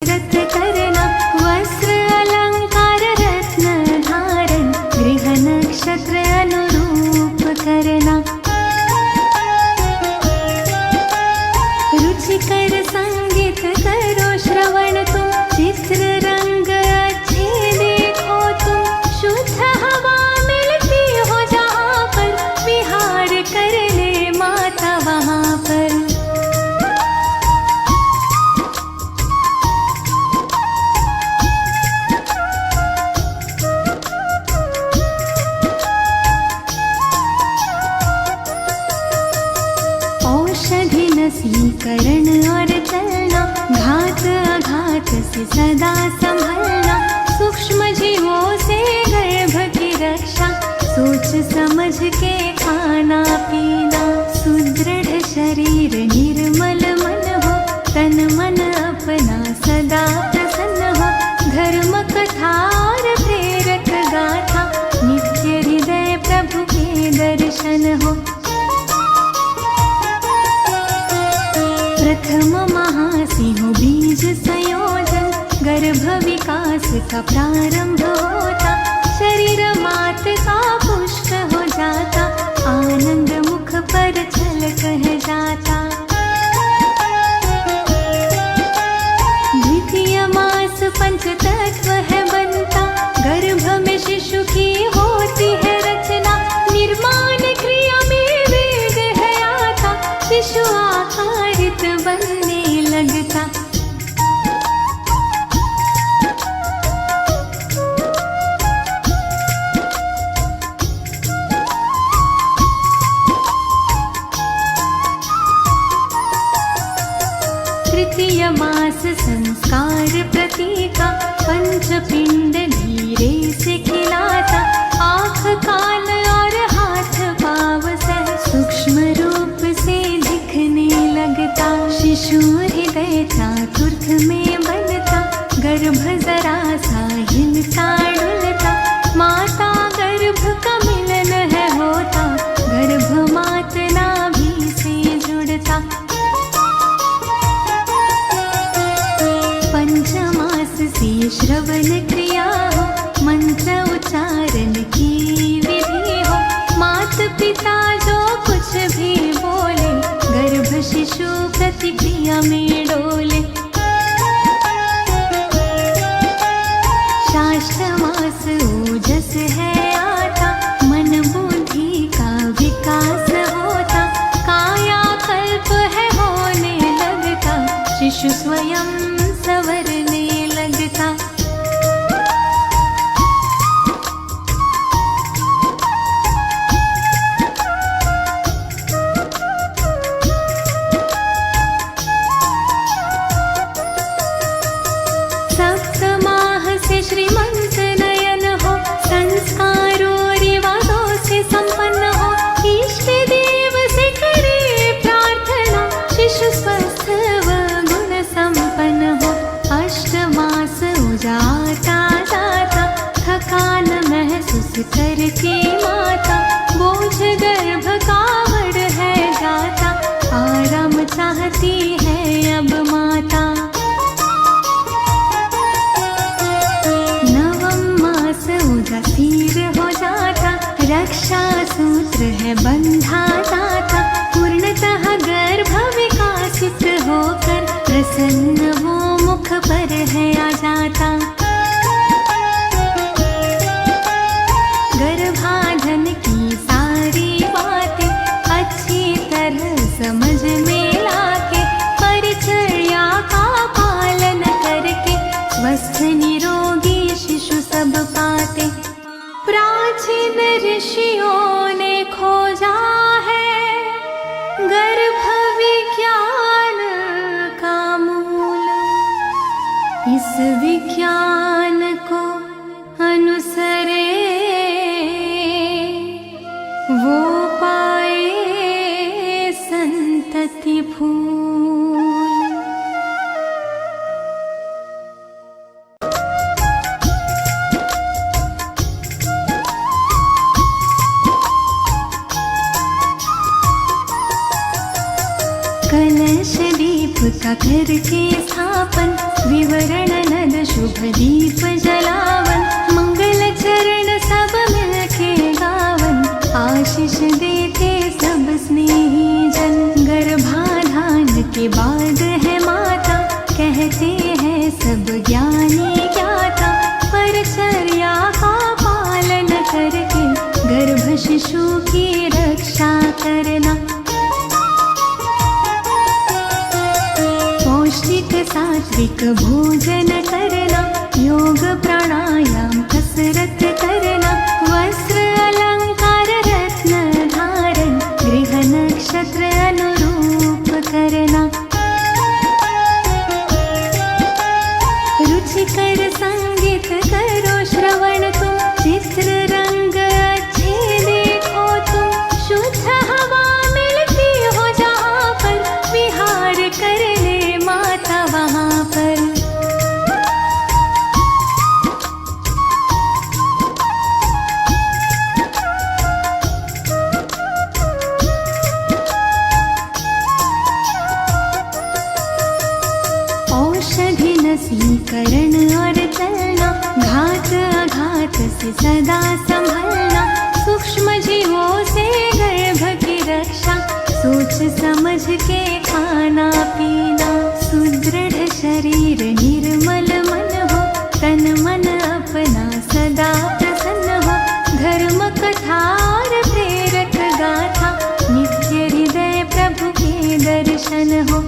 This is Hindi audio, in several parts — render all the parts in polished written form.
रथ करना, वस्त्र अलंकार रत्न धारण, गृह नक्षत्र अनुरूप करना। रुचिकर संगीत करो श्रवण तुम, चित्र रंग अच्छे देखो तुम। शुद्ध हवा मिलती हो जहाँ पर, विहार कर ले माता वहाँ पर। औषधि नसीकरण और चलना, घात आघात से सदा संभलना। सूक्ष्म जीवों से गर्भ की रक्षा, सोच समझ के खाना पीना। सुदृढ़ शरीर निर्मल मन हो, तन मन अपना सदा प्रसन्न हो। धर्म कथा और प्रेरक गाथा, नित्य हृदय प्रभु के दर्शन हो। प्रथम महासिंह बीज संयोजन, गर्भ विकास का प्रारंभ होता। शरीर मात का पुष्ट हो जाता, आनंद मुख पर छल कह जाता। द्वितीय मास पंच तत्व है बनता, गर्भ में शिशु की होती है रचना। निर्माण क्रिया में वेग है आता, शिशु आकारित बनने लगता। तृतीय मास संस्कार प्रतीका, पंचपिंड धीरे से खिलाता। आँख कान और हाथ पाँव सह सूक्ष्म रूप से दिखने लगता। शिशु हृदय चातुर्थ में बनता, गर्भ जरा सा हिलता डुलता। माता गर्भ का मिलन है होता, गर्भ मात नाभि से जुड़ता। पंचमास से श्रवण क्रिया हो, मंत्र उच्चारण की विधि हो। मात पिता जो कुछ भी बोले, गर्भ शिशु प्रतिक्रिया में डोले। शाष्टमास ओजस है आता, मन बुद्धि का विकास होता। कायाकल्प है होने लगता, शिशु स्वयं संवरने लगता। सप्तमाह से श्रीमंत नयन हो, संस्कारों रिवाजों से संपन्न हो। इष्ट देव से करे प्रार्थना, शिशु स्वस्थ व गुण संपन्न हो। अष्टमास उजाता जाता, थकान महसूस करके माता। बोझ गर्भ का बढ़ है जाता, आराम चाहती है अब माता। उदासीर हो जाता, रक्षा सूत्र है बंधा जाता। पूर्णतः गर्भ विकासित होकर, प्रसन्न वो मुख पर है आ जाता। गर्भाधान की सारी बातें अच्छी तरह समझ में लाके, परिचर्या का पालन करके, स्वस्थ निरोगी शिशु सब पाते। प्राचीन ऋषियों ने खोजा है, गर्भ विज्ञान का मूल। इस विज्ञान को अनुसरे, वो पाए संतति फूल। कलश दीप का करके स्थापन, विवरण शुभ दीप जलावन, मंगल चरण सब मिलके गावन, आशीष देते सब स्नेही जन। गर्भाधान के बाद है माता, कहते हैं सब ज्ञानी ज्ञाता, परचर्या का पालन करके गर्भ शिशु की रक्षा करना। पौष्टिक सात्विक भोजन करना, योग प्राणायाम कसरत करना, वस्त्र अलंकार रत्न धारण, गृह नक्षत्र अनुरूप करना। रुचिकर संगीत करो श्रवण तुम, चित्र रंग अच्छे देखो तुम, शुद्ध हवा मिलती हो जहाँ पर, विहार कर ले माता वहाँ पर। औषधि नसीकरण और चलना, घात आघात से सदा संभलना, सूक्ष्म जीवों से गर्भ की रक्षा, सोच समझ के खाना पीना। सुदृढ़ शरीर निर्मल मन हो, तन मन अपना सदा प्रसन्न हो, धर्म कथा और प्रेरक गाथा, नित्य हृदय प्रभु के दर्शन हो।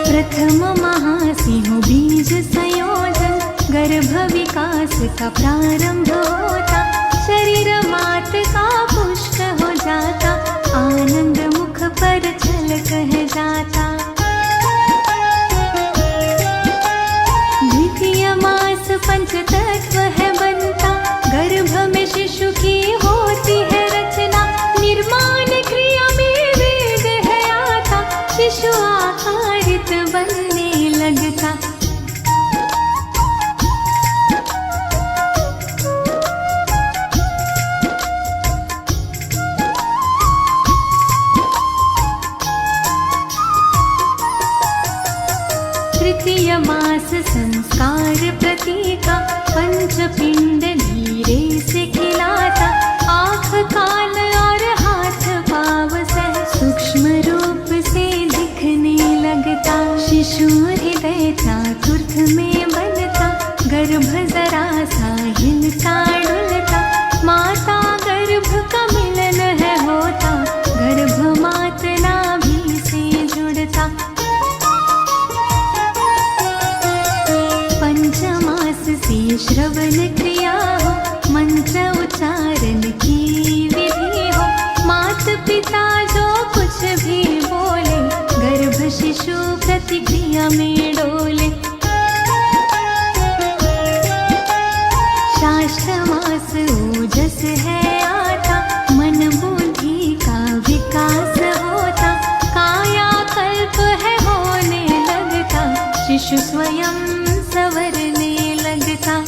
प्रथम महासिंह बीज संयोजन, गर्भ विकास का प्रारंभ होता, शरीर मात का पुष्ट हो जाता, आनंद मुख पर छल कह जाता। द्वितीय मास पंचतत्व है बनता, गर्भ में शिशु की होती है रचना, निर्माण क्रिया में वेद है आता, शिशु आकारित बनने लगता। तृतीय मास संस्कार प्रतीका, पंचपिंड नीरे से खिलाता, आँख कान और हाथ पाँव सह सूक्ष्म रूप से दिखने लगता। शिशु हृदय चातुर्थ में बनता, गर्भ जरा सा हिलता डुलता, माता गर्भ का मिलन है होता, गर्भ मात नाभि से जुड़ता। पंचमास से श्रवण क्रिया हो, मंत्र उच्चारण की विधि हो, मात पिता जो कुछ भी बोले, गर्भ शिशु प्रतिक्रिया में डोले। शास्त्रमास ओजस है आता, मन बुद्धि का विकास होता, कायाकल्प है होने लगता, शिशु स्वयं संवरने लगता।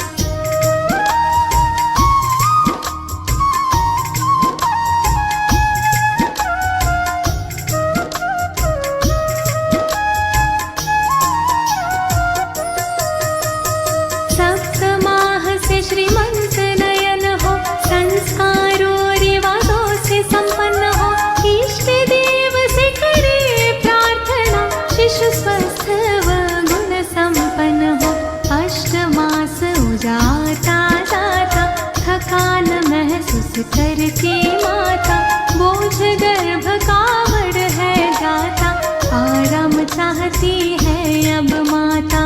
सप्तमाह से श्रीमंत नयन हो, संस्कारों रिवाजों से संपन्न हो, इष्ट देव से करे प्रार्थना, शिशु स्वस्थ व गुण संपन्न हो। अष्टमास उजाता जाता, थकान महसूस करके माता, बोझ गर्भ का बढ़ है जाता, आराम चाहती है अब माता।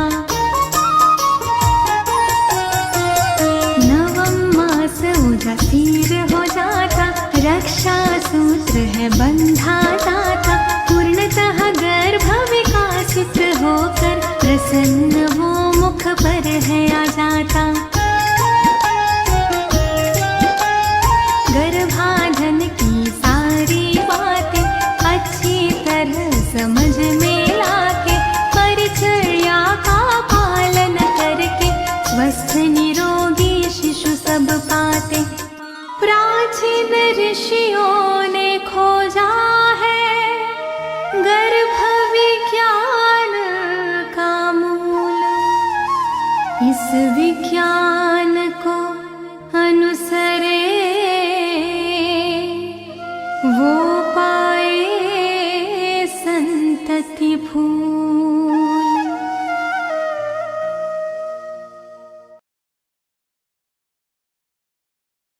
उदासीर हो जाता, रक्षा सूत्र है बंधा जाता, पूर्णतः गर्भ विकासित होकर प्रसन्न वो मुख पर है आ जाता। गर्भाधान की सारी बातें अच्छी तरह समझ में लाके, परिचर्या का पालन करके, स्वस्थ निरोगी शिशु सब पाते। प्राचीन ऋषियों ने खोजा है गर्भ विज्ञान सत्य भूमि।